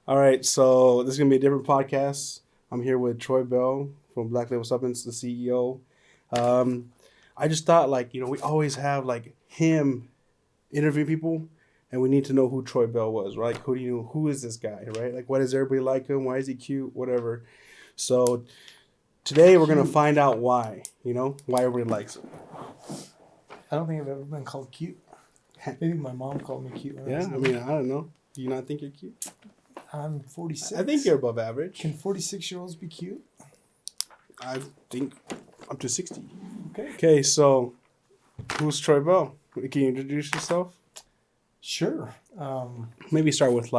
All right, so this is gonna be a different podcast. I'm here with Troy Bell from Blacklabel Supplements, the CEO. Um, I just thought, we always have him interview people, and we need to know who Troy Bell was, right? Who is this guy, right? Like, why does everybody like him? Why is he cute? Whatever. So today we're gonna find out why. Why everybody likes him. I don't think I've ever been called cute. Maybe my mom called me cute when I was Yeah, I little. mean, I don't know. Do you not think you're cute? I'm 46. I think you're above average. Can 46-year-olds be cute? I think up to 60. Okay. Okay, so who's Troy Bell? Can you introduce yourself? Sure. Maybe start with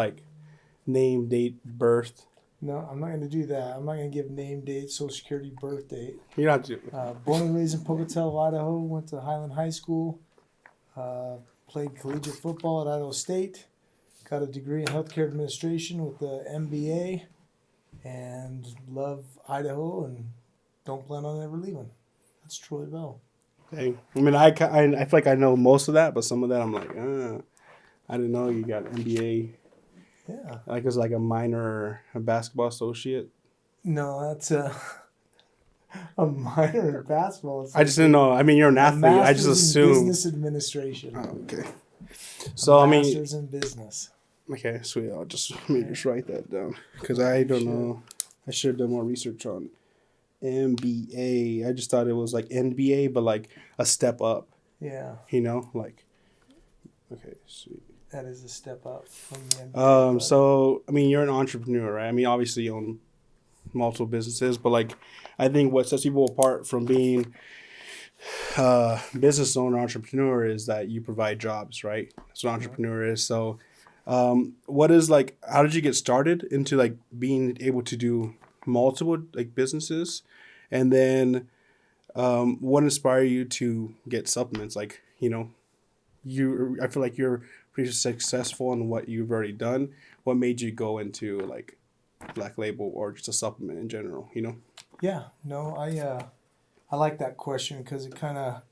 name, date, birth. No, I'm not going to do that. I'm not going to give name, date, social security, birth date. You don't have to. Born and raised in Pocatello, Idaho. Went to Highland High School. Played collegiate football at Idaho State. Got a degree in healthcare administration with the MBA. And love Idaho and don't plan on ever leaving. That's Troy Bell. Okay. I mean, I feel like I know most of that, but some of that I'm like, I didn't know you got MBA. Yeah. Like it's like a minor basketball associate. No, that's a minor in basketball. I just didn't know. I mean, you're an athlete. I just assumed. Business administration. Oh, okay. So Masters in business. Okay, sweet. I'll just write that down because I don't know. I should have done more research on MBA. I just thought it was like NBA, but like a step up. Yeah. Okay, sweet. That is a step up from the NBA. So I mean, you're an entrepreneur, right? I mean, obviously you own multiple businesses, but I think what sets people apart from being business owner, entrepreneur is that you provide jobs, right? That's what an entrepreneur is. So. What is how did you get started into being able to do multiple businesses, and then what inspired you to get supplements? I feel like you're pretty successful in what you've already done. What made you go into Black Label or just a supplement in general? Yeah, no, I like that question because it kind of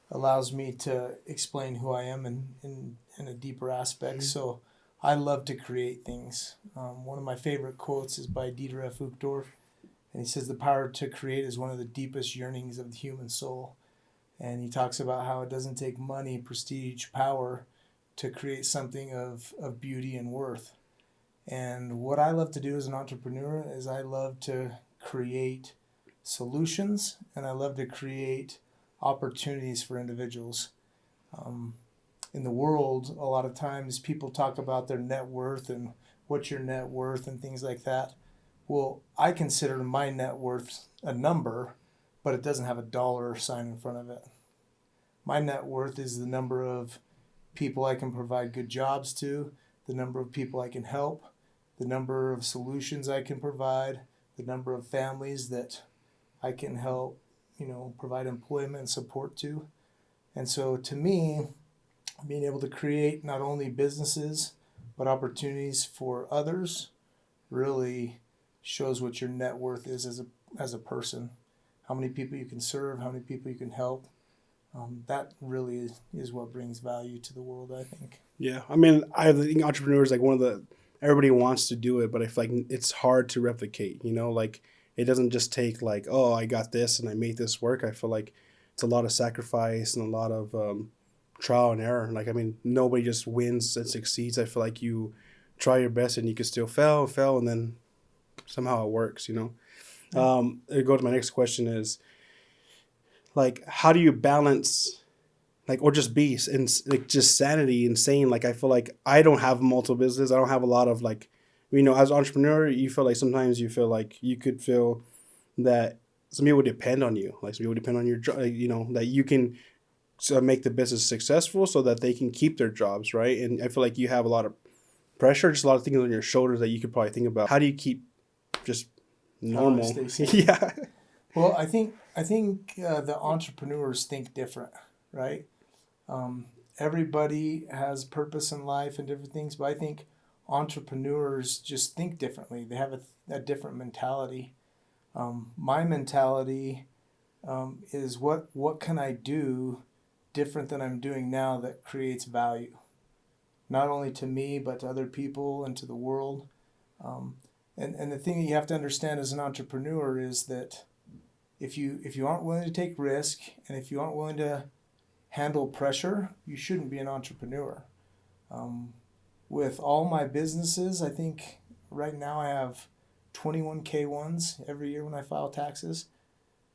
allows me to explain who I am in a deeper aspect. Mm-hmm. So I love to create things. One of my favorite quotes is by Dieter F. Uchtdorf, and he says the power to create is one of the deepest yearnings of the human soul. And he talks about how it doesn't take money, prestige, power to create something of beauty and worth. And what I love to do as an entrepreneur is I love to create solutions, and I love to create opportunities for individuals. In the world, a lot of times people talk about their net worth and what's your net worth and things like that. Well, I consider my net worth a number, but it doesn't have a dollar sign in front of it. My net worth is the number of people I can provide good jobs to, the number of people I can help, the number of solutions I can provide, the number of families that I can help, provide employment and support to. And so to me, being able to create not only businesses, but opportunities for others really shows what your net worth is as a person. How many people you can serve, how many people you can help. That really is what brings value to the world, I think. Yeah. I mean, I think entrepreneurs, everybody wants to do it, but I feel like it's hard to replicate, it doesn't just take oh, I got this and I made this work. I feel like it's a lot of sacrifice and a lot of trial and error. Nobody just wins and succeeds. I feel like you try your best and you can still fail, and then somehow it works, I'll go to my next question is, how do you balance, or just be, and just sanity and saying, I feel like I don't have multiple businesses. I don't have a lot of, as an entrepreneur, you feel like sometimes you feel like you could feel that some people depend on you. Some people depend on your job, that you can make the business successful so that they can keep their jobs, right? And I feel like you have a lot of pressure, just a lot of things on your shoulders that you could probably think about. How do you keep just normal? Yeah. Well, I think the entrepreneurs think different, right? Everybody has purpose in life and different things, but I think entrepreneurs just think differently. They have a different mentality. My mentality is what can I do different than I'm doing now that creates value, not only to me but to other people and to the world. And the thing that you have to understand as an entrepreneur is that if you aren't willing to take risk, and if you aren't willing to handle pressure, you shouldn't be an entrepreneur. With all my businesses, I think right now I have 21 K1s every year when I file taxes.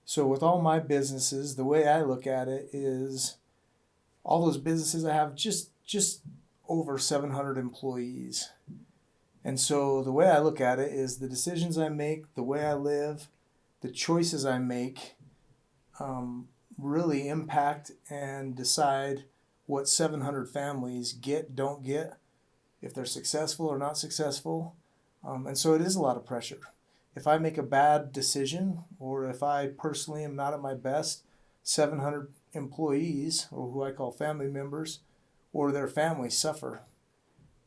So with all my businesses, the way I look at it is all those businesses I have just over 700 employees. And so the way I look at it is the decisions I make, the way I live, the choices I make really impact and decide what 700 families get, don't get, if they're successful or not successful. And so it is a lot of pressure. If I make a bad decision, or if I personally am not at my best, 700 employees, or who I call family members, or their families suffer.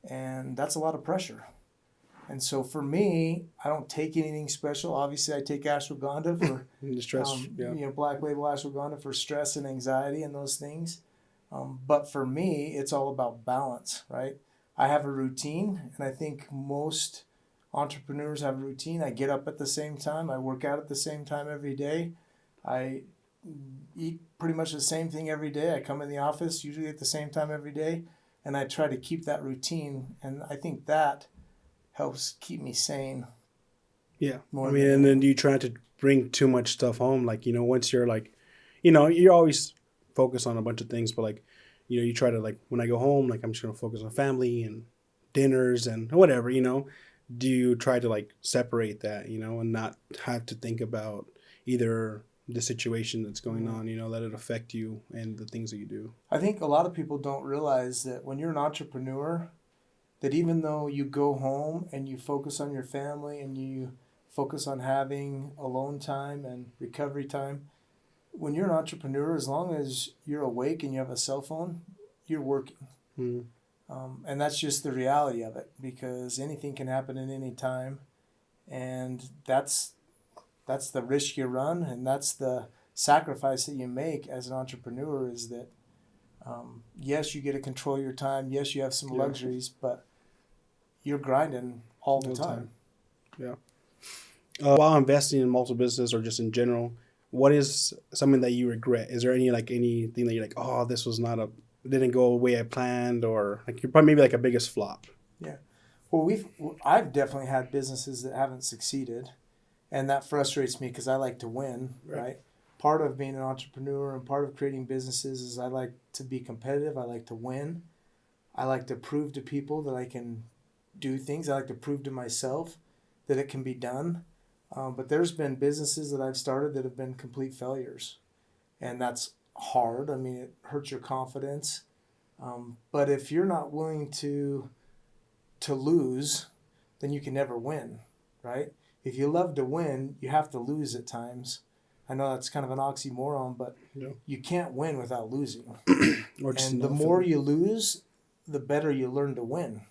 And that's a lot of pressure. And so for me, I don't take anything special. Obviously, I take ashwagandha for stress, Blacklabel ashwagandha for stress and anxiety and those things. But for me, it's all about balance, right? I have a routine, and I think most entrepreneurs have a routine. I get up at the same time. I work out at the same time every day. I eat pretty much the same thing every day. I come in the office usually at the same time every day, and I try to keep that routine. And I think that helps keep me sane. Yeah. And then you try to bring too much stuff home. Like, once you're like, you're always focused on a bunch of things, but like, you try to like, when I go home, like I'm just going to focus on family and dinners and whatever, do you try to like separate that, and not have to think about either the situation that's going on, let it affect you and the things that you do? I think a lot of people don't realize that when you're an entrepreneur, that even though you go home and you focus on your family and you focus on having alone time and recovery time, when you're an entrepreneur, as long as you're awake and you have a cell phone, you're working. Mm. And that's just the reality of it, because anything can happen at any time. And that's the risk you run, and that's the sacrifice that you make as an entrepreneur, is that yes, you get to control your time. Yes, you have some luxuries, but you're grinding all the time. Yeah. While investing in multiple businesses or just in general, what is something that you regret? Is there anything that you're like, oh, this was didn't go the way I planned, or like you're probably maybe like a biggest flop? Yeah. Well, I've definitely had businesses that haven't succeeded, and that frustrates me because I like to win, right? Part of being an entrepreneur and part of creating businesses is I like to be competitive. I like to win. I like to prove to people that I can do things. I like to prove to myself that it can be done. But there's been businesses that I've started that have been complete failures, and that's hard. I mean, it hurts your confidence. But if you're not willing to lose, then you can never win, right? If you love to win, you have to lose at times. I know that's kind of an oxymoron, but you can't win without losing. And the more you lose, the better you learn to win.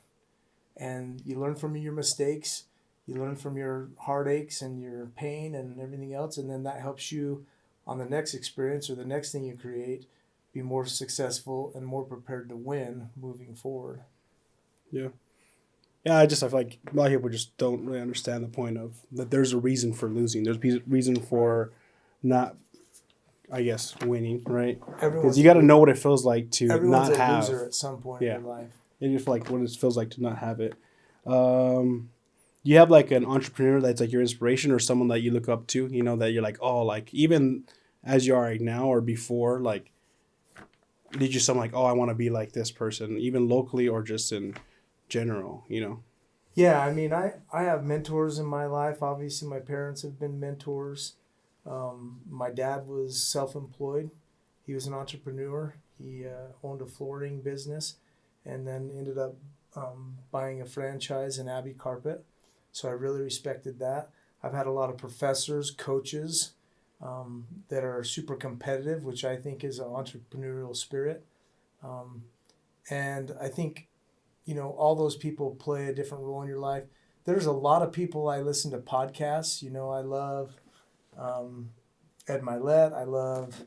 And you learn from your mistakes, you learn from your heartaches and your pain and everything else, and then that helps you on the next experience or the next thing you create be more successful and more prepared to win moving forward. Yeah. Yeah, I feel like a lot of people just don't really understand the point of that there's a reason for losing. There's a reason for not, I guess, winning, right? Because you got to know what it feels like to not have. Everyone's a loser at some point in their life. And you feel like what it feels like to not have it. You have like an entrepreneur that's like your inspiration, or someone that you look up to, that you're like, oh, like even as you are right now or before, like, did you someone like, oh, I want to be like this person, even locally or just in general, Yeah, I mean, I have mentors in my life. Obviously, my parents have been mentors. My dad was self-employed. He was an entrepreneur. He owned a flooring business and then ended up buying a franchise in Abbey Carpet. So I really respected that. I've had a lot of professors, coaches that are super competitive, which I think is an entrepreneurial spirit. And I think, all those people play a different role in your life. There's a lot of people I listen to podcasts. I love Ed Milet. I love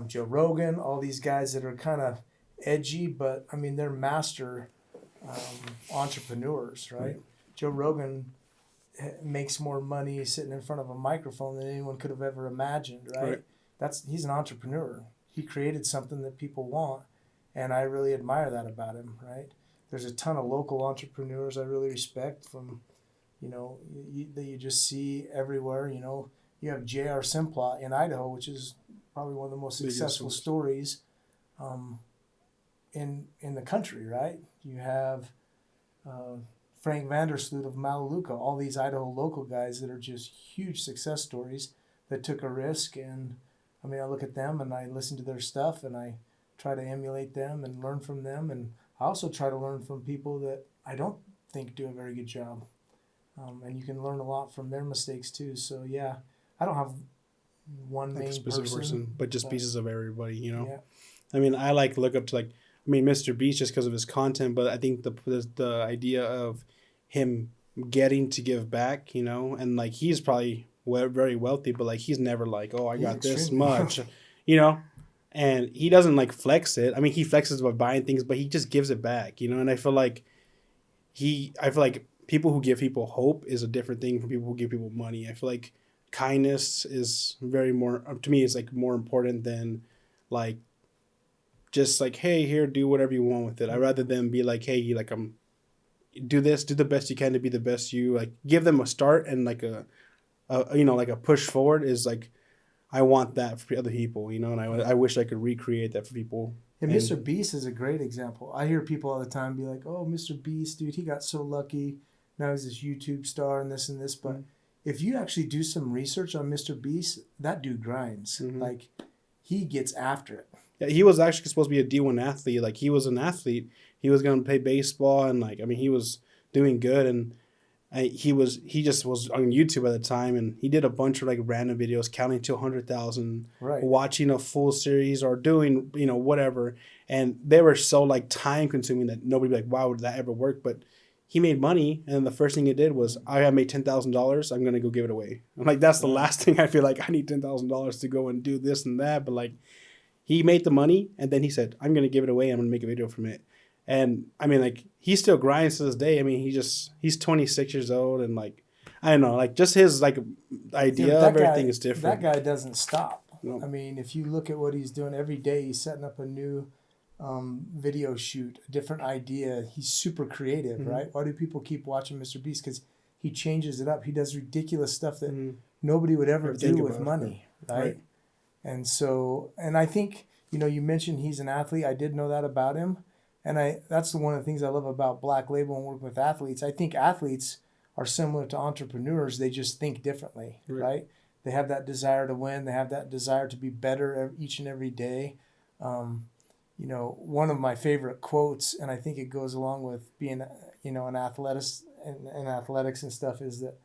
Joe Rogan, all these guys that are kind of edgy, but I mean, they're master entrepreneurs, right? Joe Rogan makes more money sitting in front of a microphone than anyone could have ever imagined, right? He's an entrepreneur. He created something that people want, and I really admire that about him, right? There's a ton of local entrepreneurs I really respect from, that you just see everywhere. You have J.R. Simplot in Idaho, which is probably one of the most successful stories in the country, right? You have Frank Vandersloot of Malaluka, all these Idaho local guys that are just huge success stories that took a risk. And I mean, I look at them and I listen to their stuff and I try to emulate them and learn from them. And I also try to learn from people that I don't think do a very good job. And you can learn a lot from their mistakes too. So yeah, I don't have one main specific person, but just pieces of everybody, Yeah. I mean, I look up to Mr. Beast just because of his content, but I think the idea of him getting to give back, and he's probably very wealthy, but he's never oh, I got this much, and he doesn't flex it. I mean, he flexes by buying things, but he just gives it back, and I feel like people who give people hope is a different thing from people who give people money. I feel like kindness is to me, it's more important than just hey, here, do whatever you want with it. I'd rather than be hey, do this, do the best you can to be the best you, give them a start and a push forward is I want that for other people, and I wish I could recreate that for people. And Mr. Beast is a great example. I hear people all the time be like, oh, Mr. Beast, dude, he got so lucky. Now he's this YouTube star and this and this. But if you actually do some research on Mr. Beast, that dude grinds. Mm-hmm. He gets after it. Yeah, he was actually supposed to be a D1 athlete. He was an athlete. He was going to play baseball, and he was doing good. And he just was on YouTube at the time, and he did a bunch of random videos counting to 100,000, watching a full series or doing whatever. And they were so time consuming that nobody would be why would that ever work? But he made money, and the first thing he did was, I made $10,000. I'm gonna go give it away. I'm that's the last thing I feel I need $10,000 to go and do this and that. But he made the money, and then he said, I'm going to give it away. I'm going to make a video from it. And, I mean, he still grinds to this day. I mean, he's 26 years old, and, I don't know, just his, idea of everything is different. That guy doesn't stop. No. I mean, if you look at what he's doing every day, he's setting up a new video shoot, a different idea. He's super creative, right? Why do people keep watching Mr. Beast? Because he changes it up. He does ridiculous stuff that nobody would ever do with money, right? And so, and I think, you mentioned he's an athlete. I did know that about him. And that's one of the things I love about Black Label and working with athletes. I think athletes are similar to entrepreneurs. They just think differently, right? They have that desire to win. They have that desire to be better each and every day. One of my favorite quotes, and I think it goes along with being, an athletics and stuff, is that,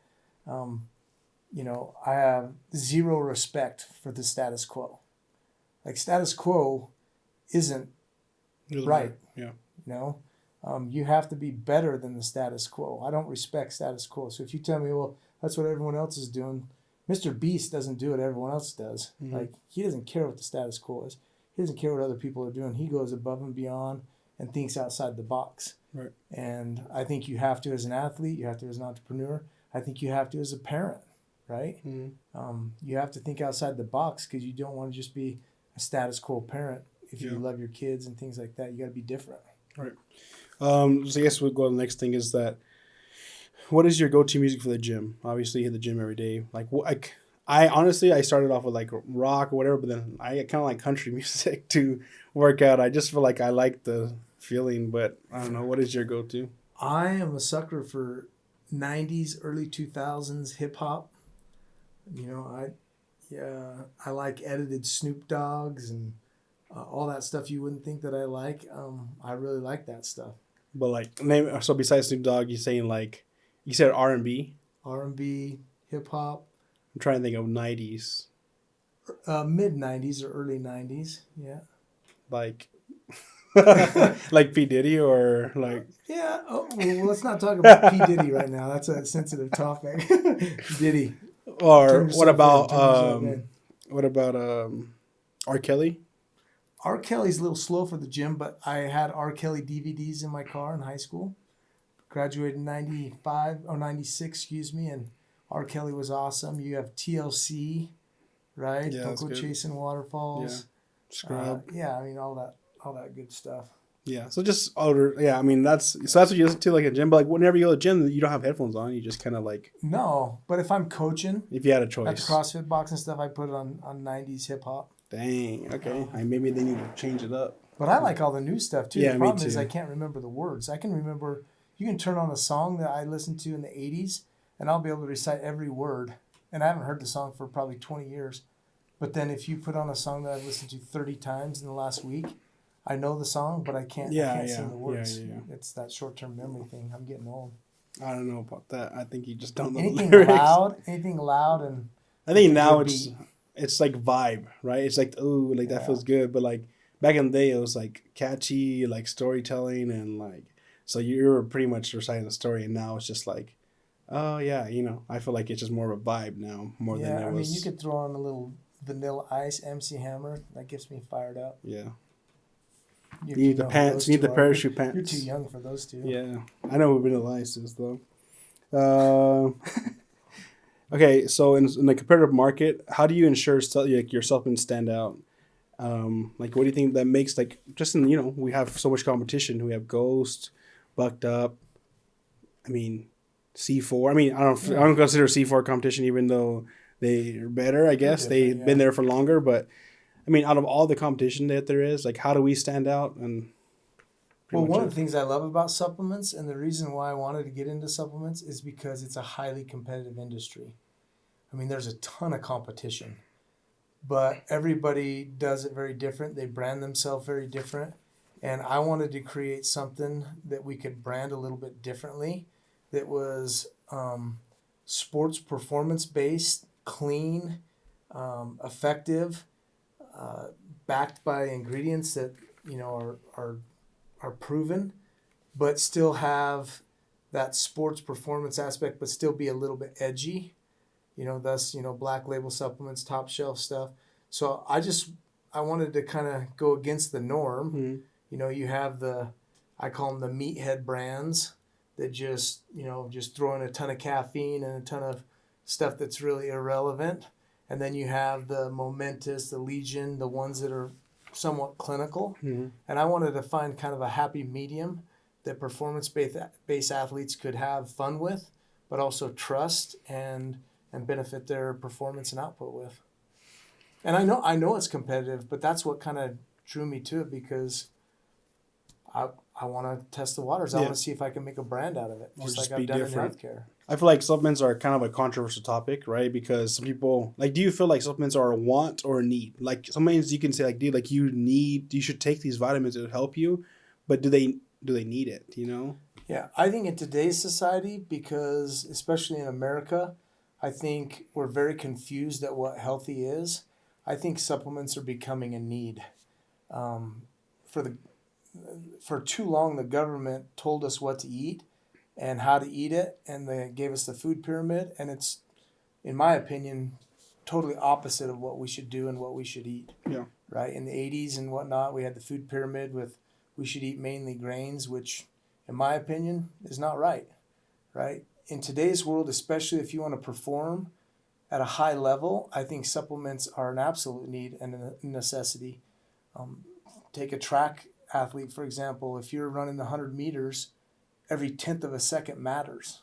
I have zero respect for the status quo. Status quo isn't right. Yeah. You have to be better than the status quo. I don't respect status quo. So if you tell me, well, that's what everyone else is doing, Mr. Beast doesn't do what everyone else does. He doesn't care what the status quo is. He doesn't care what other people are doing. He goes above and beyond and thinks outside the box. Right. And I think you have to as an athlete. You have to as an entrepreneur. I think you have to as a parent, right? You have to think outside the box because you don't want to just be a status quo parent. If you love your kids and things like that, you got to be different. Right. So I guess we'll go to the next thing is that, what is your go-to music for the gym? Obviously, you hit the gym every day. I honestly, I started off with rock or whatever, but then I kind of like country music to work out. I just feel I like the feeling, but I don't know. What is your go-to? I am a sucker for 90s, early 2000s hip hop. I like edited Snoop Dogg's and all that stuff you wouldn't think that I like. I really like that stuff. But so besides Snoop Dogg, you're saying you said R&B? R&B, hip hop. I'm trying to think of 90s. Mid 90s or early 90s, yeah. Like P. Diddy or Yeah, well, let's not talk about P. Diddy right now. That's a sensitive topic. Diddy. Or what about R. Kelly? R. Kelly's a little slow for the gym, but I had R. Kelly DVDs in my car in high school. graduated in 95 or 96, excuse me, and R. Kelly was awesome. You have TLC, right? Yeah, Don't that's Go good. Chasing Waterfalls. Scrub. Yeah, I mean all that good stuff. Yeah, so just older. Yeah, I mean that's what you listen to like at gym. But like whenever you go to the gym, you don't have headphones on. You just kind of like No, but if I'm coaching if you had a at the choice. CrossFit box and stuff, I put it on 90s hip hop. Dang. Okay. Maybe they need to change it up. But I like all the new stuff too. Yeah, The me problem is too. I can't remember the words. I can remember. You can turn on a song that I listened to in the 80s, and I'll be able to recite every word. And I haven't heard the song for probably 20 years. But then if you put on a song that I've listened to 30 times in the last week, I know the song, but I can't sing the words. Yeah. It's that short-term memory thing. I'm getting old. I don't know about that. I think you just don't know Anything the lyrics. anything loud, and I think now good it's like vibe, right? It's like ooh, like that feels good. But like back in the day, it was like catchy, like storytelling, and like so you were pretty much reciting the story. And now it's just like, oh yeah, I feel like it's just more of a vibe now more than it was. I mean, you could throw on a little Vanilla Ice, MC Hammer. That gets me fired up. Yeah. You need the pants. You need the parachute pants. You're too young for those two. Yeah, I know what Vanilla Ice is though. Okay, so in the competitive market, how do you ensure your supplements stand out? Like, what do you think that makes like just in we have so much competition. We have Ghost, Bucked Up. I mean, C4. I mean, I don't consider C4 competition, even though they're better. I guess they've been there for longer, but I mean, out of all the competition that there is, like, how do we stand out? And well, one of the things I love about supplements, and the reason why I wanted to get into supplements, is because it's a highly competitive industry. I mean, there's a ton of competition, but everybody does it very different. They brand themselves very different. And I wanted to create something that we could brand a little bit differently, that was sports performance based, clean, effective, backed by ingredients that are proven, but still have that sports performance aspect, but still be a little bit edgy. Thus Black Label Supplements, top shelf stuff. So I wanted to kind of go against the norm. Mm-hmm. You have I call them the meathead brands that just throw in a ton of caffeine and a ton of stuff that's really irrelevant. And then you have the Momentous, the Legion, the ones that are somewhat clinical. Mm-hmm. And I wanted to find kind of a happy medium that performance-based athletes could have fun with, but also trust and benefit their performance and output with. And I know it's competitive, but that's what kind of drew me to it, because I want to test the waters. I want to see if I can make a brand out of it, just like I've done in healthcare. I feel like supplements are kind of a controversial topic, right? Because some people do you feel like supplements are a want or a need? Like sometimes you can say like, dude, like you should take these vitamins to help you, but do they need it? Yeah, I think in today's society, because especially in America, I think we're very confused at what healthy is. I think supplements are becoming a need. For too long, the government told us what to eat and how to eat it, and they gave us the food pyramid, and it's, in my opinion, totally opposite of what we should do and what we should eat. Yeah. Right? In the 80s and whatnot, we had the food pyramid with we should eat mainly grains, which, in my opinion, is not right. Right? In today's world, especially if you want to perform at a high level, I think supplements are an absolute need and a necessity. Take a track athlete, for example. If you're running the 100 meters, every 1/10 of a second matters.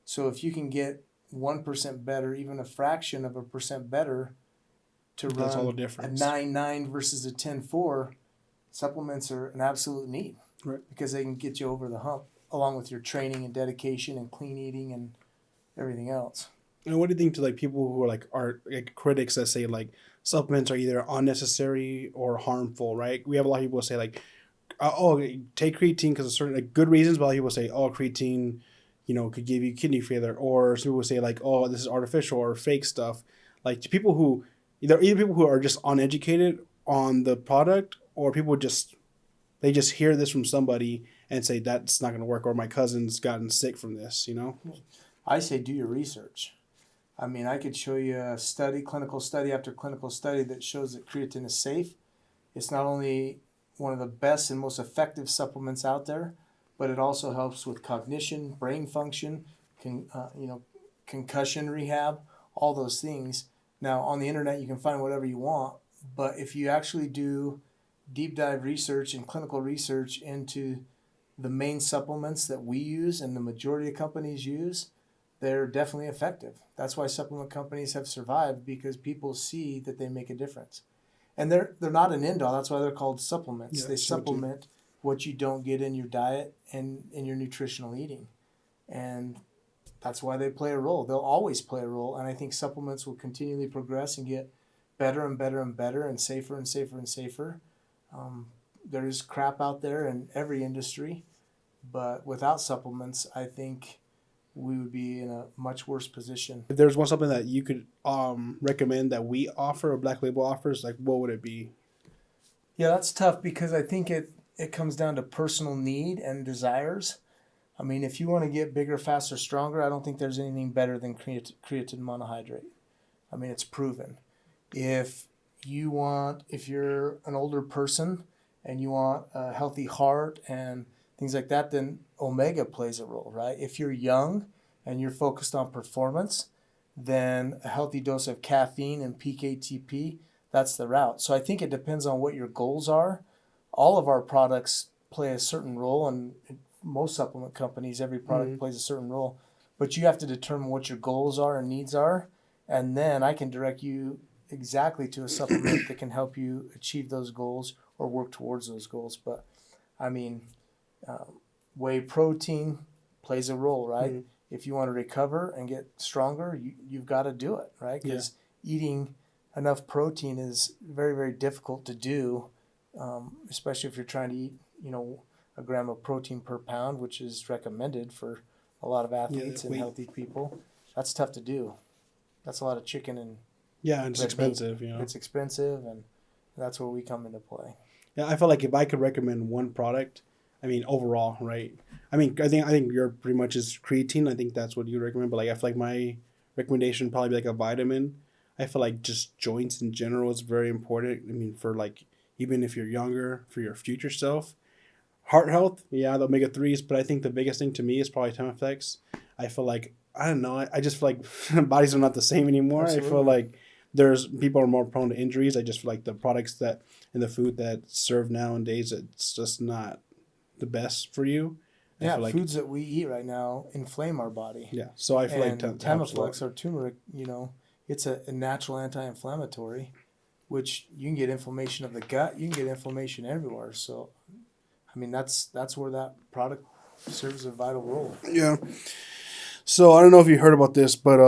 So if you can get 1% better, even a fraction of a percent better, to run all the difference. A 9.9 versus a 10.4, supplements are an absolute need. Right. Because they can get you over the hump, along with your training and dedication and clean eating and everything else. And what do you think to like people who are critics that say like supplements are either unnecessary or harmful, right? We have a lot of people say like, take creatine because of certain good reasons, but a lot of people say, creatine, could give you kidney failure, or some people say like, this is artificial or fake stuff. Like to people who either people who are just uneducated on the product, or people they just hear this from somebody and say that's not going to work, or my cousin's gotten sick from this. I say do your research. I mean, I could show you a clinical study after clinical study that shows that creatine is safe. It's not only one of the best and most effective supplements out there, but it also helps with cognition, brain function, concussion rehab, all those things. Now, on the internet, you can find whatever you want, but if you actually do deep dive research and clinical research into the main supplements that we use and the majority of companies use, they're definitely effective. That's why supplement companies have survived, because people see that they make a difference. And they're not an end all. That's why they're called supplements. They supplement what you don't get in your diet and in your nutritional eating. And that's why they play a role. They'll always play a role. And I think supplements will continually progress and get better and better and better and safer and safer and safer. There's crap out there in every industry, but without supplements, I think we would be in a much worse position. If there's something that you could recommend that we offer or Black Label offers, like what would it be? Yeah, that's tough, because I think it comes down to personal need and desires. I mean, if you want to get bigger, faster, stronger, I don't think there's anything better than creatine monohydrate. I mean, it's proven. If you're an older person and you want a healthy heart and things like that, then omega plays a role, right? If you're young and you're focused on performance, then a healthy dose of caffeine and PKTP, that's the route. So I think it depends on what your goals are. All of our products play a certain role, and most supplement companies, every product plays a certain role. But you have to determine what your goals are and needs are, and then I can direct you exactly to a supplement that can help you achieve those goals or work towards those goals. But I mean, whey protein plays a role, right? If you want to recover and get stronger, you've got to do it, right? Because eating enough protein is very, very difficult to do, especially if you're trying to eat, a gram of protein per pound, which is recommended for a lot of athletes and healthy people. That's tough to do. That's a lot of chicken and it's expensive. It's expensive, and that's where we come into play. Yeah, I feel like if I could recommend one product, I mean, overall, right? I mean, I think you're pretty much is creatine. I think that's what you recommend. But like, I feel like my recommendation would probably be like a vitamin. I feel like just joints in general is very important. I mean, for like, even if you're younger, for your future self. Heart health, the omega-3s. But I think the biggest thing to me is probably time effects. I feel like, I don't know, I just feel like bodies are not the same anymore. Absolutely. I feel like people are more prone to injuries. I just feel like the products that and the food that's served nowadays, it's just not the best for you. Foods that we eat right now inflame our body. Yeah, so I feel like Tamiflex or turmeric, it's a natural anti-inflammatory, which you can get inflammation of the gut, you can get inflammation everywhere. So, I mean, that's where that product serves a vital role. Yeah. So I don't know if you heard about this, but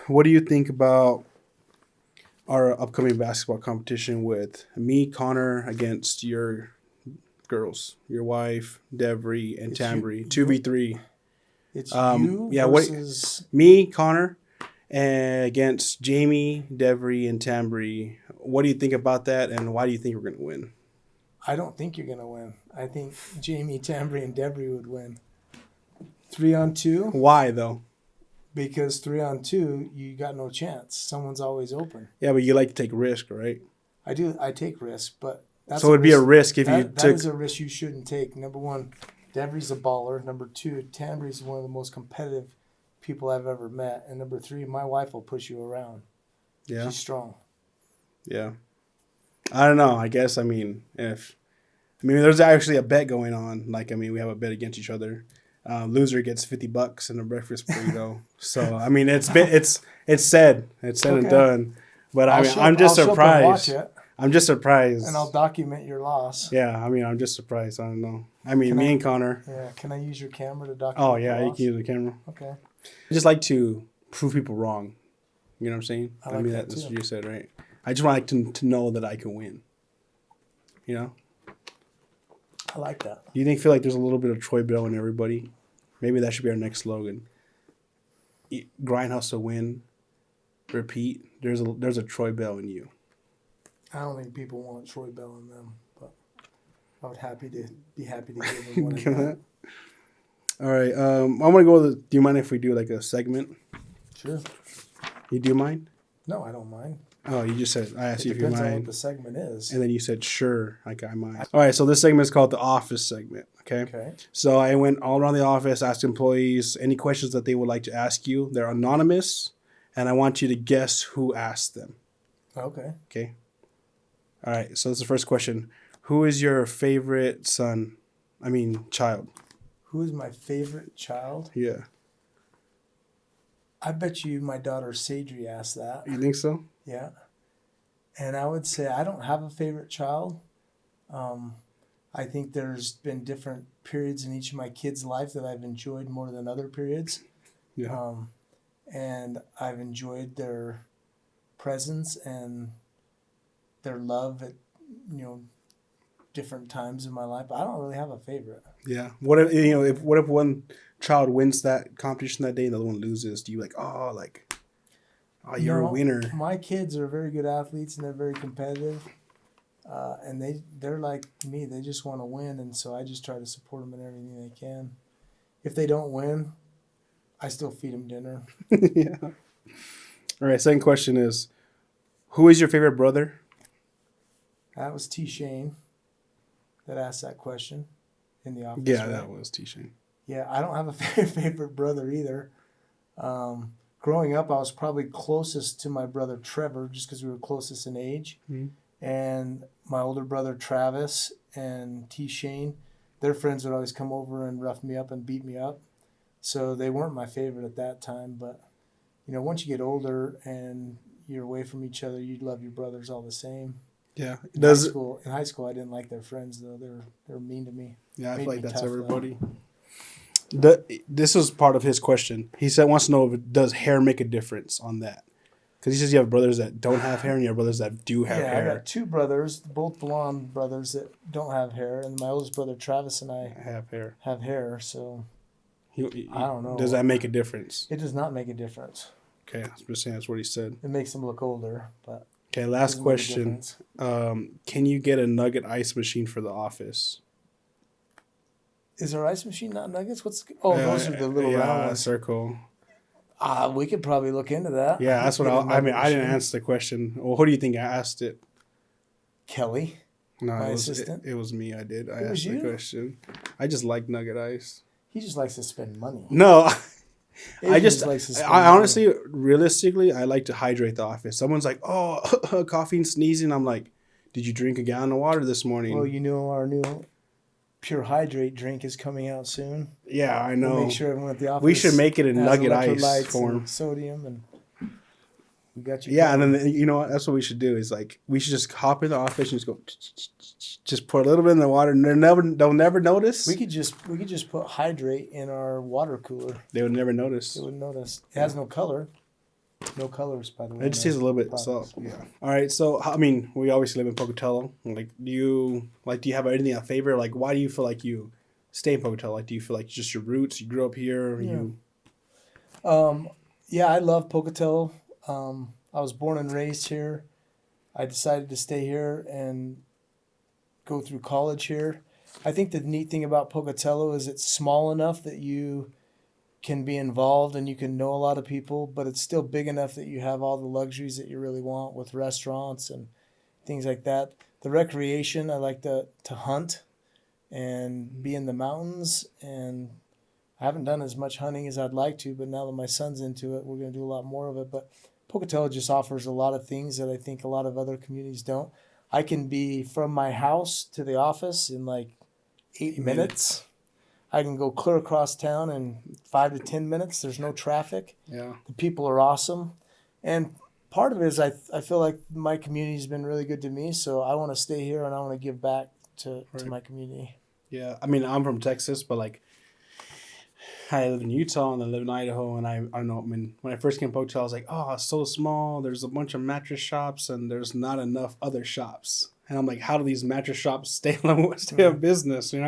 what do you think about our upcoming basketball competition with me, Connor, against your girls, your wife, Devry, and Tambry, 2v3? It's you versus... me, Connor, and against Jamie, Devry, and Tambry. What do you think about that, and why do you think we're going to win? I don't think you're going to win. I think Jamie, Tambry, and Devry would win. 3-on-2. Why, though? Because 3-on-2, you got no chance. Someone's always open. Yeah, but you like to take risk, right? I do. I take risks, but that's so it'd be a risk if you took... That is a risk you shouldn't take. Number one, Devry's a baller. Number two, Tambry's one of the most competitive people I've ever met. And number three, my wife will push you around. Yeah. She's strong. Yeah. I don't know. I guess, there's actually a bet going on. We have a bet against each other. Loser gets $50 and a breakfast burrito. So, it's said. It's said and done. But I'm just surprised. I'm just surprised. And I'll document your loss. Yeah, I'm just surprised. I don't know. Me and Connor. Yeah, can I use your camera to document your loss? You can use the camera. Okay. I just like to prove people wrong. You know what I'm saying? That's what you said, right? I just want to know that I can win. I like that. Do you feel like there's a little bit of Troy Bell in everybody? Maybe that should be our next slogan. Grind, hustle, win, repeat. There's a Troy Bell in you. I don't think people want Troy Bell in them, but I would be happy to give them one of that. All right. I'm gonna go with. Do you mind if we do like a segment? Sure. You do mind? No, I don't mind. Oh, you just said, I asked you if you Depends on what mind. the segment is. And then you said, sure, like I might. All right, so this segment is called the office segment, okay? Okay. So I went all around the office, asked employees any questions that they would like to ask you. They're anonymous, and I want you to guess who asked them. Okay. Okay? All right, so this is the first question. Who is your favorite child? Who is my favorite child? Yeah. I bet you my daughter Sadri asked that. You think so? Yeah. And I would say I don't have a favorite child. I think there's been different periods in each of my kids' life that I've enjoyed more than other periods. Yeah. And I've enjoyed their presence and their love at, different times in my life. But I don't really have a favorite. Yeah. What if one child wins that competition that day and the other one loses? Do you you're a winner? My kids are very good athletes and they're very competitive. And they're like me. They just want to win, and so I just try to support them in everything they can. If they don't win, I still feed them dinner. Yeah. All right. Second question is, who is your favorite brother? That was T. Shane that asked that question in the office. Yeah, right? that was T. Shane. Yeah, I don't have a favorite brother either. Growing up, I was probably closest to my brother Trevor just because we were closest in age. Mm-hmm. And my older brother Travis and T. Shane, their friends would always come over and rough me up and beat me up. So they weren't my favorite at that time. But, once you get older and you're away from each other, you love your brothers all the same. Yeah. In high school, I didn't like their friends, though. They were mean to me. Yeah, I Made feel like me that's tough, everybody. This is part of his question. He wants to know does hair make a difference on that? Because he says you have brothers that don't have hair and you have brothers that do have hair. Yeah, I got two brothers, both blonde brothers that don't have hair, and my oldest brother Travis and I have hair. So I don't know. Does that make a difference? It does not make a difference. Okay, I was just saying that's what he said. It makes them look older, but okay. Last question: can you get a nugget ice machine for the office? Is our ice machine not nuggets? Those are the little round ones. Circle. We could probably look into that. Yeah, that's what I didn't answer the question. Well, who do you think I asked it? Kelly. No, my assistant. It was me. I asked the question. I just like nugget ice. He just likes to spend money. No, honestly, realistically, I like to hydrate the office. Someone's like, "Oh, coffee and sneezing." I'm like, "Did you drink a gallon of water this morning?" Well, our new Pure Hydrate drink is coming out soon. Yeah, I know. We'll make sure everyone at the office. We should make it in nugget ice form. And sodium and we got you. Yeah, and then you know what? That's what we should do. Is we should just hop in the office and just go, just put a little bit in the water, and they'll never notice. We could just put Hydrate in our water cooler. They would never notice. They wouldn't notice. It has no color. No colors, by the way. It just tastes a little bit salt. Yeah. All right. So we obviously live in Pocatello. Like, do you have anything a favorite? Like, why do you feel like you stay in Pocatello? Like, do you feel like just your roots? You grew up here. Yeah, I love Pocatello. I was born and raised here. I decided to stay here and go through college here. I think the neat thing about Pocatello is it's small enough that you can be involved and you can know a lot of people, but it's still big enough that you have all the luxuries that you really want with restaurants and things like that. The recreation, I like to hunt and be in the mountains, and I haven't done as much hunting as I'd like to, but now that my son's into it, we're going to do a lot more of it. But Pocatello just offers a lot of things that I think a lot of other communities don't. I can be from my house to the office in like 8 minutes. I can go clear across town in 5 to 10 minutes. There's no traffic. Yeah. The people are awesome. And part of it is I feel like my community has been really good to me, so I want to stay here and I want to give back to my community. Yeah. I mean, I'm from Texas, but like I live in Utah and I live in Idaho, and I don't know, I mean, when I first came to Pocatello, I was like, oh, it's so small. There's a bunch of mattress shops and there's not enough other shops. And I'm like, how do these mattress shops stay in business, And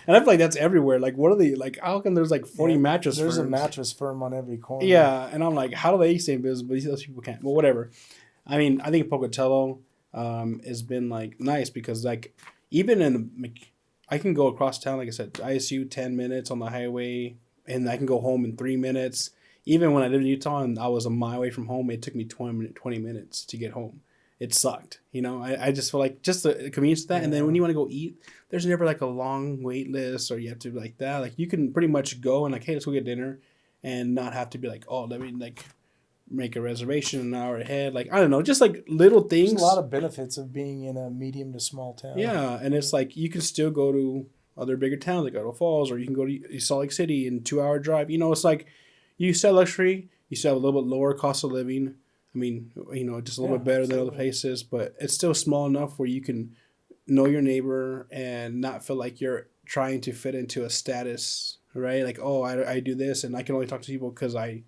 I feel like that's everywhere. Like, what are they, like, how come there's like 40 mattress firms? There's a mattress firm on every corner. Yeah, and I'm like, how do they stay in business, but those people can't? Well, whatever. I mean, I think Pocatello has been, like, nice because, like, even I can go across town, like I said, ISU 10 minutes on the highway, and I can go home in 3 minutes. even when I lived in Utah and I was a mile away from home, it took me 20 minutes to get home. It sucked. I just feel like just the convenience of that. Yeah. And then when you want to go eat, there's never like a long wait list or you have to be like that. Like you can pretty much go and like, hey, let's go get dinner and not have to be like, oh, let me like make a reservation an hour ahead. Like, I don't know, just like little things. There's a lot of benefits of being in a medium to small town. Yeah. And it's like, you can still go to other bigger towns like Idaho Falls, or you can go to Salt Lake City in 2-hour drive. It's like you sell luxury, you still have a little bit lower cost of living. I mean, just a little bit better than other places, but it's still small enough where you can know your neighbor and not feel like you're trying to fit into a status, right? Like, oh, I do this and I can only talk to people because I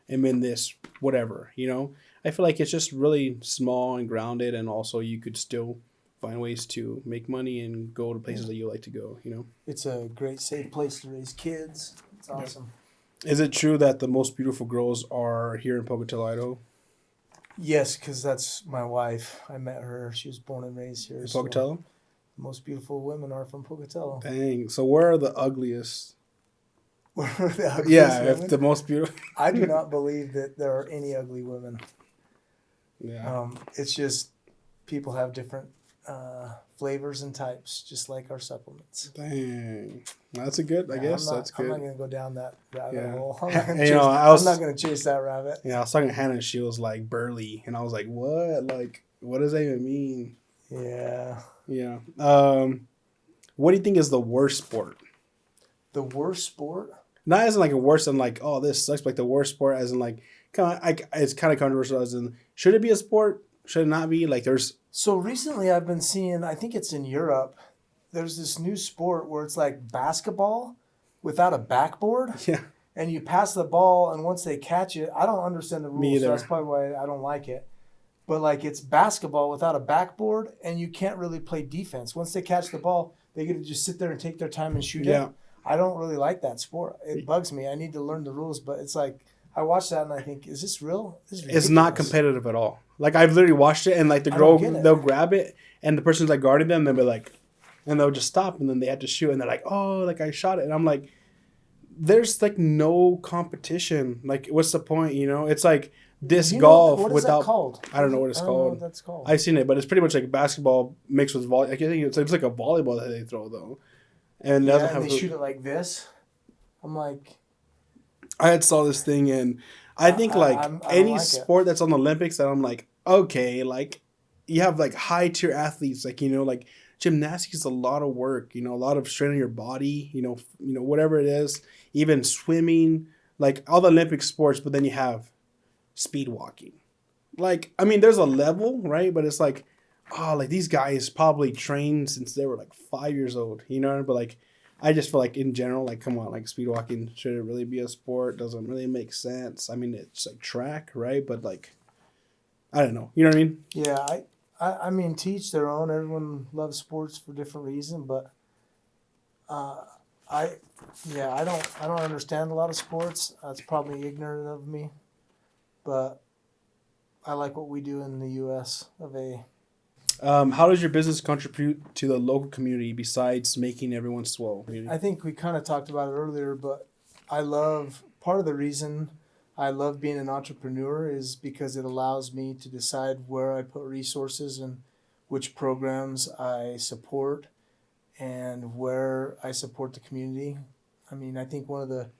am in this, whatever, I feel like it's just really small and grounded, and also you could still find ways to make money and go to places that you like to go, It's a great, safe place to raise kids. It's awesome. Yeah. Is it true that the most beautiful girls are here in Pocatello, Idaho? Yes, because that's my wife. I met her. She was born and raised here. Pocatello? So the most beautiful women are from Pocatello. Dang. So where are the ugliest? Where are the ugliest women? If the most beautiful. I do not believe that there are any ugly women. Yeah. It's just people have different flavors and types, just like our supplements. Dang. That's a good, I guess that's good. I'm not going to go down that rabbit hole. I'm not going to chase that rabbit. Yeah, I was talking to Hannah, she was like burly, and I was like, what? Like, what does that even mean? Yeah. Yeah. What do you think is the worst sport? The worst sport? Not as in like a worse than like, oh, this sucks, but like the worst sport as in like, it's kind of controversial as in, should it be a sport? Should it not be? Like there's... So recently I've been seeing, I think it's in Europe, there's this new sport where it's like basketball without a backboard. Yeah. And you pass the ball, and once they catch it, I don't understand the rules, so that's probably why I don't like it. But like it's basketball without a backboard, and you can't really play defense. Once they catch the ball, they get to just sit there and take their time and shoot it. I don't really like that sport. It bugs me. I need to learn the rules, but it's like I watch that and I think, is this real? This is ridiculous. It's not competitive at all. Like I've literally watched it, and like the girl, they'll grab it, and the person's like guarding them, they'll be like, and they'll just stop, and then they have to shoot, and they're like, oh, like I shot it, and I'm like, there's like no competition. Like, what's the point? It's like disc golf what is without. That called? I don't know what it's called. I don't know what that's called. I've seen it, but it's pretty much like basketball mixed with volleyball. I think it's like a volleyball that they throw though, and they shoot it like this. I'm like, I had saw this thing, and I think any sport that's on the Olympics that I'm like, okay, like you have like high tier athletes, like like gymnastics is a lot of work, a lot of strain on your body, whatever it is, even swimming, like all the Olympic sports, but then you have speed walking. Like, I mean, there's a level, right? But it's like, oh, like these guys probably trained since they were like 5 years old, But like, I just feel like in general, like, come on, like speed walking, should it really be a sport? Doesn't really make sense. I mean, it's like track, right? But like, I don't know. You know what I mean? Yeah, I mean, to each their own. Everyone loves sports for different reasons, but I don't understand a lot of sports. That's probably ignorant of me, but I like what we do in the U.S. of A. How does your business contribute to the local community besides making everyone swell? I think we kind of talked about it earlier, but part of the reason I love being an entrepreneur is because it allows me to decide where I put resources and which programs I support and where I support the community. I mean, I think one of the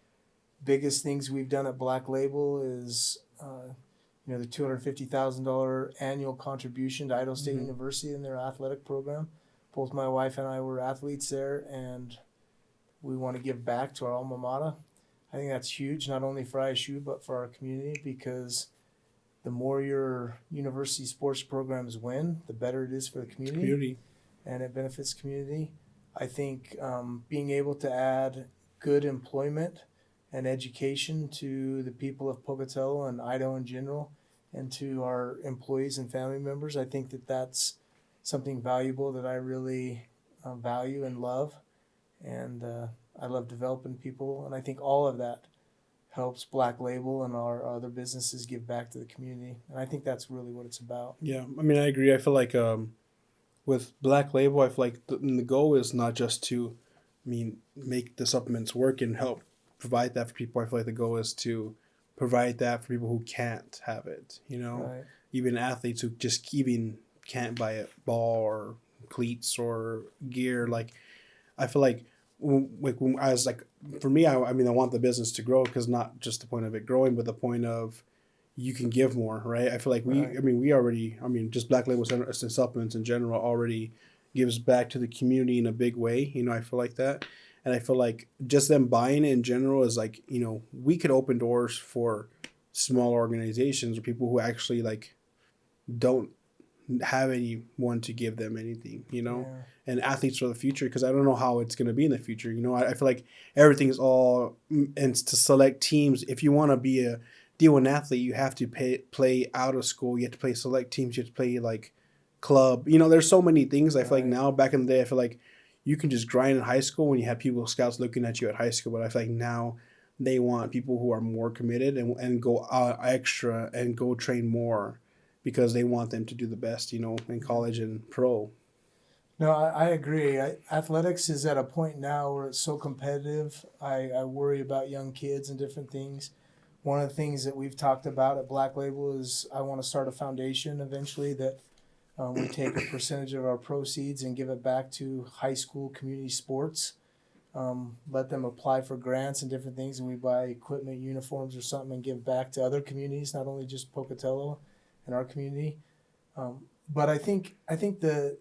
biggest things we've done at Blacklabel is the $250,000 annual contribution to Idaho State University in their athletic program. Both my wife and I were athletes there, and we want to give back to our alma mater. I think that's huge, not only for ISU, but for our community, because the more your university sports programs win, the better it is for the community. And it benefits community. I think being able to add good employment and education to the people of Pocatello and Idaho in general, and to our employees and family members, I think that that's something valuable that I really value and love. And I love developing people, and I think all of that helps Blacklabel and our other businesses give back to the community. And I think that's really what it's about. Yeah, I mean, I agree. I feel like with Blacklabel, I feel like the goal is not just to, make the supplements work and help provide that for people. I feel like the goal is to provide that for people who can't have it, Right. even athletes who just even can't buy a ball or cleats or gear. Like, I feel like, when I was like, for me, I mean, I want the business to grow, because not just the point of it growing, but the point of you can give more, right? I feel like Right. we already, just Black Label Supplements in general already gives back to the community in a big way. I feel like that. And I feel like just them buying it in general is like, we could open doors for small organizations or people who actually like don't have anyone to give them anything, Yeah. and athletes for the future, because I don't know how it's going to be in the future. I feel like everything's all, and to select teams. If you want to be a D1 athlete, you have to play out of school. You have to play select teams. You have to play like club. There's so many things. I feel like Right. now, back in the day, I feel like you can just grind in high school when you had people, scouts looking at you at high school. But I feel like now they want people who are more committed and go extra and go train more, because they want them to do the best, in college and pro. No, I agree. Athletics is at a point now where it's so competitive. I worry about young kids and different things. One of the things that we've talked about at Black Label is I want to start a foundation eventually that we take a percentage of our proceeds and give it back to high school community sports. Let them apply for grants and different things, and we buy equipment, uniforms or something, and give back to other communities, not only just Pocatello and our community. But I think the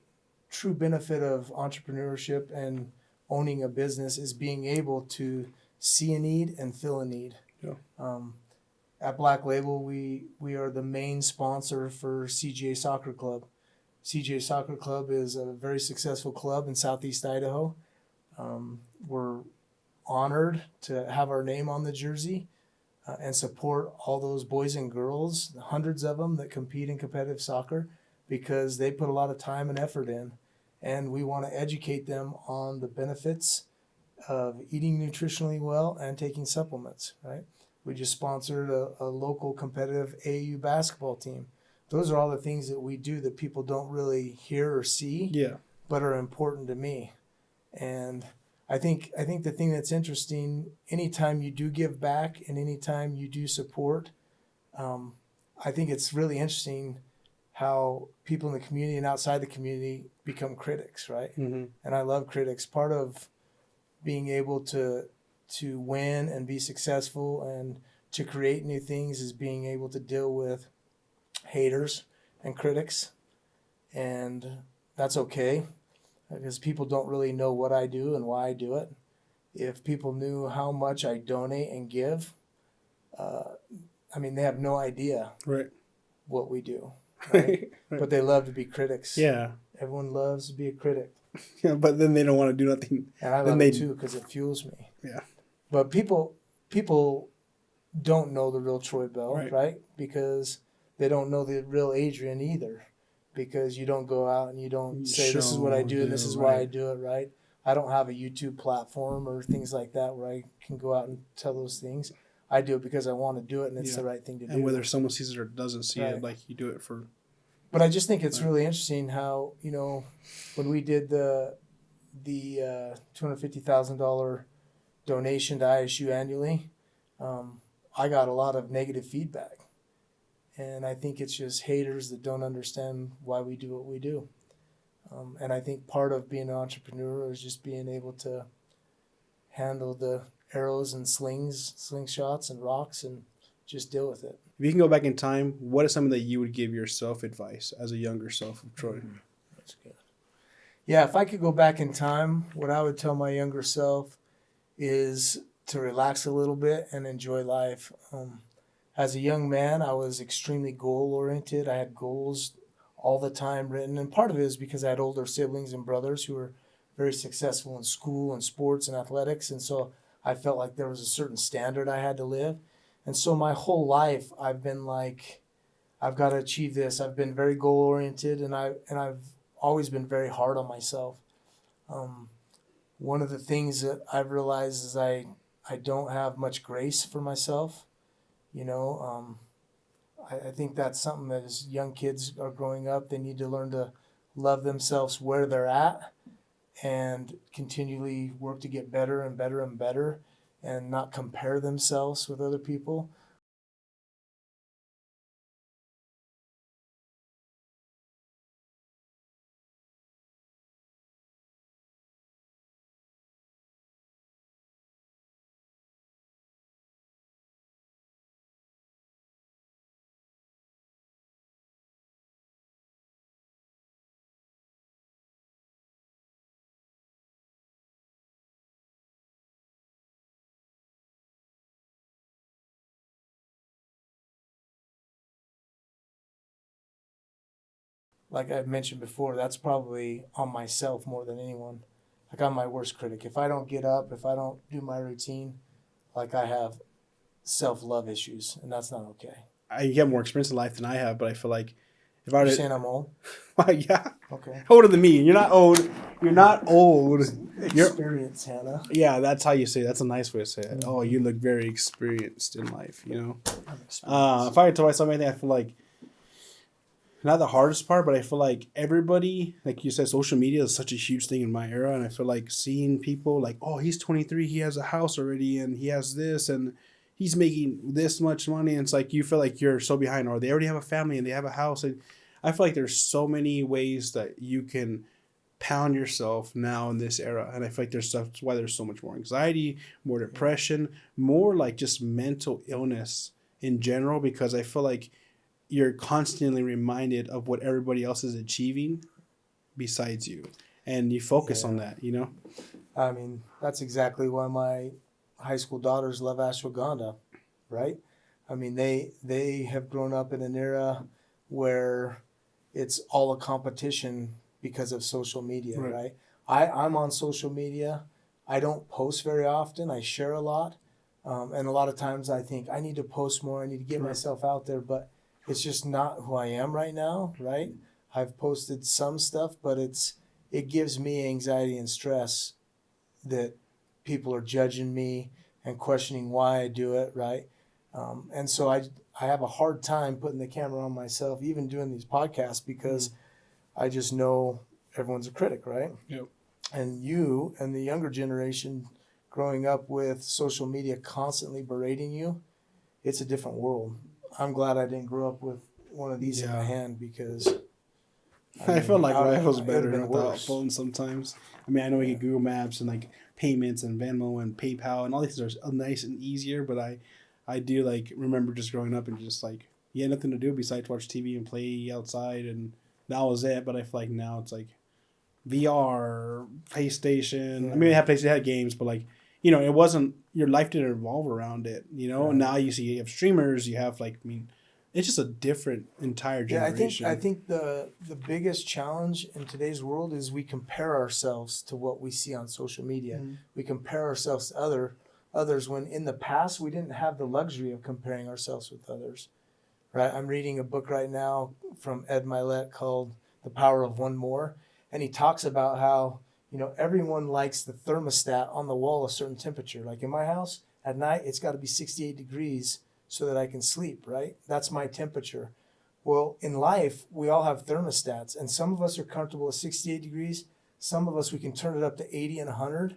true benefit of entrepreneurship and owning a business is being able to see a need and fill a need. Yeah. At Black Label, we are the main sponsor for CGA Soccer Club. CGA Soccer Club is a very successful club in Southeast Idaho. We're honored to have our name on the jersey and support all those boys and girls, hundreds of them that compete in competitive soccer, because they put a lot of time and effort in. And we want to educate them on the benefits of eating nutritionally well and taking supplements, right? We just sponsored a local competitive AAU basketball team. Those are all the things that we do that people don't really hear or see, Yeah. but are important to me. And I think the thing that's interesting, anytime you do give back and anytime you do support, I think it's really interesting how people in the community and outside the community become critics, right? Mm-hmm. And I love critics. Part of being able to win and be successful and to create new things is being able to deal with haters and critics. And that's okay, because people don't really know what I do and why I do it. If people knew how much I donate and give, they have no idea Right. what we do. Right? Right. But they love to be critics. Yeah. Everyone loves to be a critic. Yeah, but then they don't want to do nothing. And I love it too, because it fuels me. Yeah. But people don't know the real Troy Bell, right? Because they don't know the real Adrian either. Because you don't go out and you don't say, this is what I do and this is why I do it, right? I don't have a YouTube platform or things like that where I can go out and tell those things. I do it because I want to do it and it's the right thing to do. And whether someone sees it or doesn't see it, like, you do it for... But I just think it's really interesting how, when we did the $250,000 donation to ISU annually, I got a lot of negative feedback. And I think it's just haters that don't understand why we do what we do. And I think part of being an entrepreneur is just being able to handle the arrows and slingshots and rocks and just deal with it. If you can go back in time, what is something that you would give yourself advice as a younger self of Troy? That's good. Yeah, if I could go back in time, what I would tell my younger self is to relax a little bit and enjoy life. As a young man, I was extremely goal-oriented. I had goals all the time written, and part of it is because I had older siblings and brothers who were very successful in school and sports and athletics, and so I felt like there was a certain standard I had to live. And so my whole life, I've been like, I've got to achieve this. I've been very goal-oriented, and I've always been very hard on myself. One of the things that I've realized is I don't have much grace for myself. I think that's something that as young kids are growing up, they need to learn to love themselves where they're at and continually work to get better and better and better and not compare themselves with other people. like I mentioned before, that's probably on myself more than anyone. Like I'm my worst critic. If I don't get up, if I don't do my routine, like I have self-love issues, and that's not okay. I get more experience in life than I have, but I feel like if I were You're to, saying I'm old? yeah, Okay. older than me. You're not old. You're not old. You're, Experience, Hannah. yeah, that's how you say it. That's a nice way to say it. Mm-hmm. Oh, you look very experienced in life, you know? I'm experienced. If I could tell myself anything, I feel like, not the hardest part, but I feel like everybody, like you said, social media is such a huge thing in my era. And I feel like seeing people like, oh, he's 23, he has a house already, and he has this, and he's making this much money. And it's like, you feel like you're so behind, or they already have a family and they have a house. And I feel like there's so many ways that you can pound yourself now in this era. And I feel like that's why there's so much more anxiety, more depression, more like just mental illness in general, because I feel like you're constantly reminded of what everybody else is achieving besides you, and you focus on that, you know? I mean, that's exactly why my high school daughters love ashwagandha, right? I mean, they have grown up in an era where it's all a competition because of social media, right? I'm on social media. I don't post very often. I share a lot. And a lot of times I think I need to post more. I need to get myself out there, but it's just not who I am right now, right? I've posted some stuff, but it gives me anxiety and stress that people are judging me and questioning why I do it, right? And so I have a hard time putting the camera on myself, even doing these podcasts, because I just know everyone's a critic, right? Yep. And you and the younger generation growing up with social media constantly berating you, it's a different world. I'm glad I didn't grow up with one of these in my hand, because I feel like life was better been without worse. phones sometimes. I mean, I know we get Google Maps and like payments and Venmo and PayPal and all these things are nice and easier, but I do like remember just growing up and just like you had nothing to do besides watch TV and play outside, and that was it. But I feel like now it's like VR, PlayStation. I mean, they had games, but like, you know, it wasn't, your life didn't revolve around it, you know? Right. Now you have streamers, you have like, I mean, it's just a different entire generation. Yeah, I think the biggest challenge in today's world is we compare ourselves to what we see on social media. Mm-hmm. We compare ourselves to others when in the past we didn't have the luxury of comparing ourselves with others. Right? I'm reading a book right now from Ed Milet called The Power of One More, and he talks about how, you know, everyone likes the thermostat on the wall a certain temperature. Like in my house at night, it's got to be 68 degrees so that I can sleep, right? That's my temperature. Well, in life, we all have thermostats, and some of us are comfortable at 68 degrees. Some of us, we can turn it up to 80 and 100,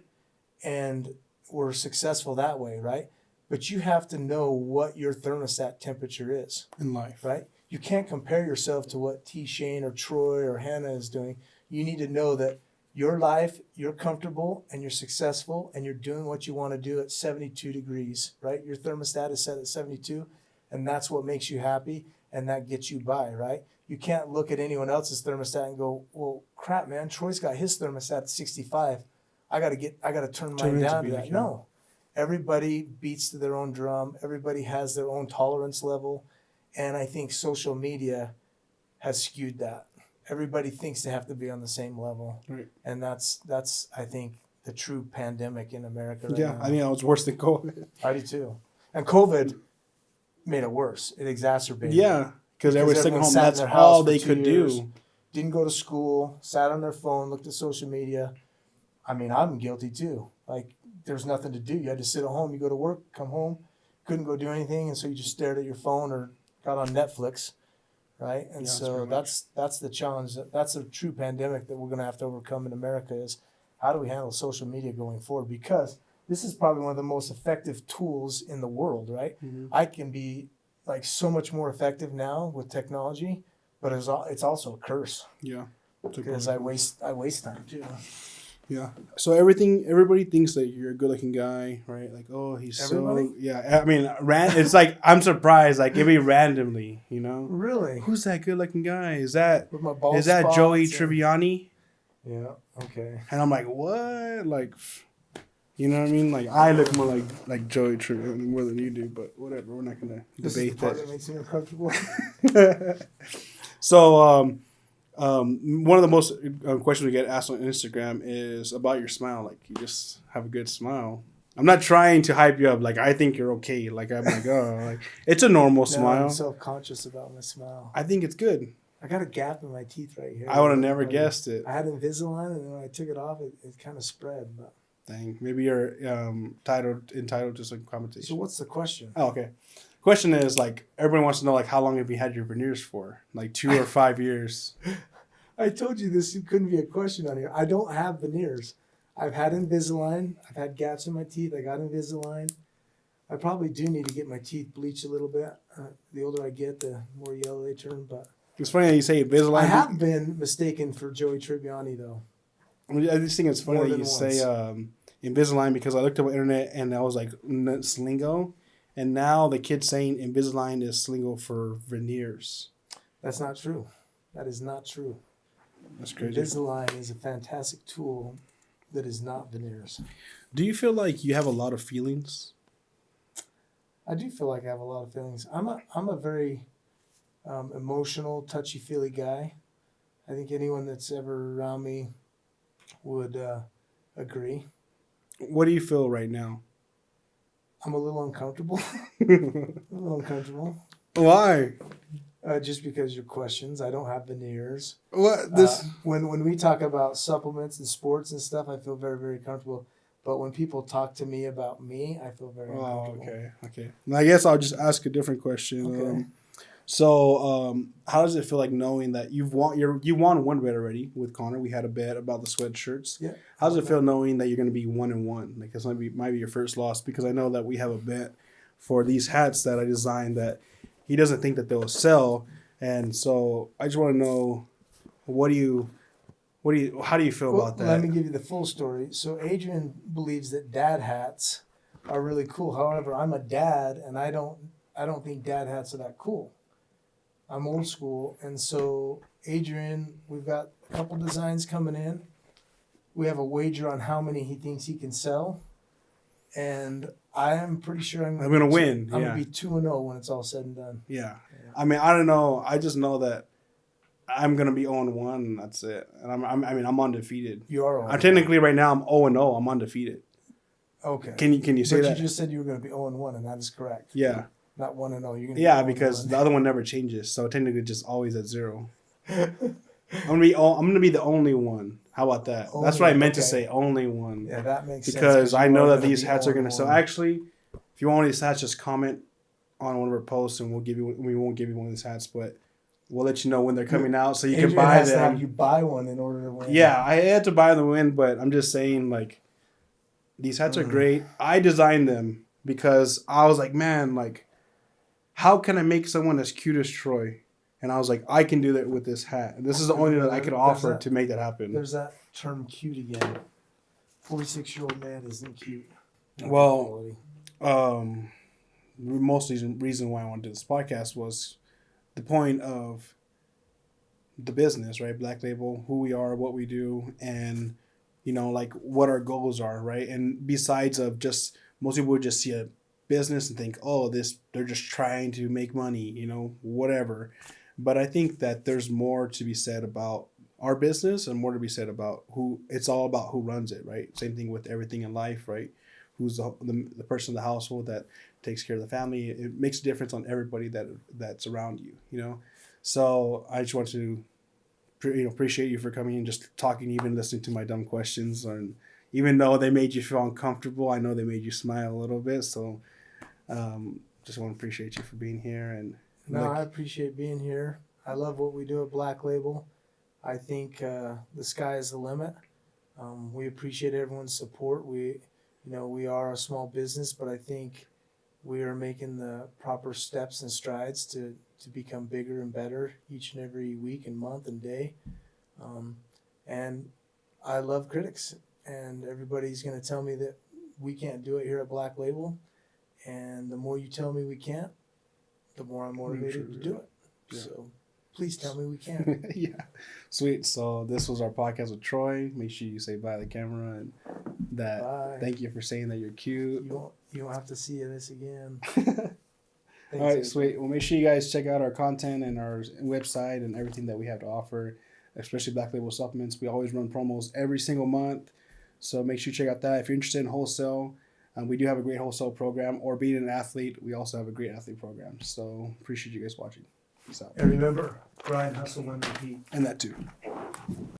and we're successful that way, right? But you have to know what your thermostat temperature is. In life. Right? You can't compare yourself to what T. Shane or Troy or Hannah is doing. You need to know that your life, you're comfortable and you're successful and you're doing what you want to do at 72 degrees, right? Your thermostat is set at 72, and that's what makes you happy, and that gets you by, right? You can't look at anyone else's thermostat and go, well, crap, man, Troy's got his thermostat at 65. I got to turn mine down to that. No. Everybody beats to their own drum. Everybody has their own tolerance level. And I think social media has skewed that. Everybody thinks they have to be on the same level. Right. And that's I think, the true pandemic in America right now. I think that was worse than COVID. I do too. And COVID made it worse. It exacerbated it. Yeah, because everyone's sitting home. That's in all they could do. Didn't go to school, sat on their phone, looked at social media. I mean, I'm guilty too. Like, there's nothing to do. You had to sit at home. You go to work, come home, couldn't go do anything, and so you just stared at your phone or got on Netflix, right? And so that's the challenge. That's a true pandemic that we're going to have to overcome in America, is how do we handle social media going forward? Because this is probably one of the most effective tools in the world, right? Mm-hmm. I can be like so much more effective now with technology, but it's also a curse. Yeah, because I waste time too. Yeah. So everybody thinks that you're a good-looking guy, right? Like, oh, he's everybody? So... Yeah. I mean, it's like, I'm surprised. Like, maybe randomly, you know? Really? Who's that good-looking guy? Is that spots Joey Tribbiani? Yeah. Okay. And I'm like, what? Like, you know what I mean? Like, I look more like Joey Tribbiani more than you do, but whatever. We're not going to debate that. That makes me uncomfortable. So, One of the most questions we get asked on Instagram is about your smile. Like, you just have a good smile. I'm not trying to hype you up. Like, I think you're okay. Like, I'm like, oh, like, it's a normal smile. I'm self-conscious about my smile. I think it's good. I got a gap in my teeth right here. I would have never guessed it. I had Invisalign, and then when I took it off, it kind of spread. But dang, maybe you're entitled to some compensation. So what's the question? Oh, okay. Question is, like, everyone wants to know, like, how long have you had your veneers for? Like 2 or 5 years? I told you this couldn't be a question on here. I don't have veneers. I've had Invisalign. I've had gaps in my teeth. I got Invisalign. I probably do need to get my teeth bleached a little bit. The older I get, the more yellow they turn. But it's funny that you say Invisalign. I have been mistaken for Joey Tribbiani, though. I just think it's funny that you say Invisalign, because I looked up on the internet and I was like, Slingo. And now the kid's saying Invisalign is Slingo for veneers. That's not true. That is not true. That's crazy. Invisalign is a fantastic tool that is not veneers. Do you feel like you have a lot of feelings? I do feel like I have a lot of feelings. I'm a very emotional, touchy-feely guy. I think anyone that's ever around me would agree. What do you feel right now? I'm a little uncomfortable. Why? Just because your questions. I don't have veneers. What this? When we talk about supplements and sports and stuff, I feel very, very comfortable. But when people talk to me about me, I feel very uncomfortable. Okay. I guess I'll just ask a different question. Okay. How does it feel like knowing that you won one bet already with Connor? We had a bet about the sweatshirts. Yeah. How does it feel knowing that you're going to be 1-1? Like, this might be your first loss, because I know that we have a bet for these hats that I designed that he doesn't think that they'll sell, and so I just want to know, how do you feel about that? Let me give you the full story. So Adrian believes that dad hats are really cool. However, I'm a dad, and I don't think dad hats are that cool. I'm old school, and so Adrian, we've got a couple designs coming in. We have a wager on how many he thinks he can sell, and I am pretty sure I'm going to win. I'm going to be 2-0 when it's all said and done. Yeah. I mean, I don't know. I just know that I'm going to be 0-1, and that's it. And I'm undefeated. You are 0-1. I'm technically right now I'm 0-0. I'm undefeated. Okay. Can you say that? But you just said you were going to be 0-1, and that is correct. Yeah. Not 1-0. You're going to be because the other one never changes. So technically just always at 0. I'm gonna be the only one. How about that? That's what I meant to say. Only one. Yeah, that makes sense. Because I know that these hats are gonna sell. Actually, if you want one of these hats, just comment on one of our posts, and we won't give you one of these hats, but we'll let you know when they're coming out, so you can buy them. To have you buy one in order to win. Yeah, I had to buy the win, but I'm just saying, like, these hats are great. I designed them because I was like, man, like, how can I make someone as cute as Troy? And I was like, I can do that with this hat. And this is the only thing that I could offer to make that happen. There's that term cute again. 46-year-old man isn't cute. Well, mostly the reason why I wanted to do this podcast was the point of the business, right? Black Label, who we are, what we do, and, you know, like, what our goals are, right? And besides of just, most people would just see a business and think, oh, they're just trying to make money, you know, whatever. But I think that there's more to be said about our business and more to be said about it's all about who runs it, right? Same thing with everything in life, right? Who's the person in the household that takes care of the family. It makes a difference on everybody that's around you, you know? So I just want to, appreciate you for coming and just talking, even listening to my dumb questions. And even though they made you feel uncomfortable, I know they made you smile a little bit. So just want to appreciate you for being here. And I appreciate being here. I love what we do at Black Label. I think the sky is the limit. We appreciate everyone's support. We are a small business, but I think we are making the proper steps and strides to become bigger and better each and every week and month and day. And I love critics, and everybody's going to tell me that we can't do it here at Black Label. And the more you tell me we can't, the more I'm motivated to do it. Yeah. So please tell me we can. Yeah. Sweet. So this was our podcast with Troy. Make sure you say bye to the camera, and bye. Thank you for saying that you're cute. You don't have to see this again. All right, sweet. Well, make sure you guys check out our content and our website and everything that we have to offer. especially Black Label Supplements. We always run promos every single month. So make sure you check out that. If you're interested in wholesale, we do have a great wholesale program, or being an athlete, we also have a great athlete program. So appreciate you guys watching. Peace out. And remember, grind, hustle, and repeat. And that too.